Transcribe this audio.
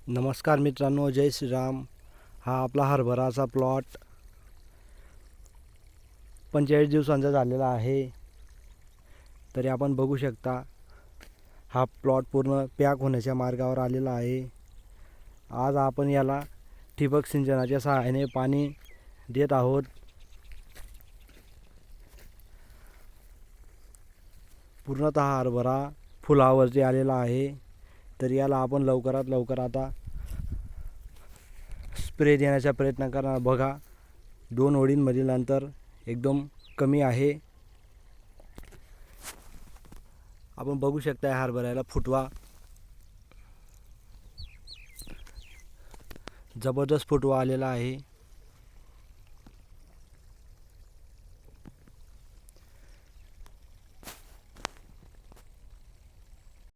नमस्कार मित्रांनो, जय श्रीराम. हा आपला हरभराचा प्लॉट 45 दिवसांचा झालेला आहे. तरी आपण बघू शकता हा प्लॉट पूर्ण पॅक होण्याच्या मार्गावर आलेला आहे. आज आपण याला ठिबक सिंचनाच्या सहाय्याने पाणी देत आहोत. पूर्णतः हरभरा फुलावरती आलेला आहे. तर याला आपण लवकरात लवकर आता स्प्रे देण्याचा प्रयत्न करणार. बघा, 2 ओळींमधील अंतर एकदम कमी आहे. आपण बघू शकता हरभऱ्याला फुटवा जबरदस्त फुटवा आलेला आहे.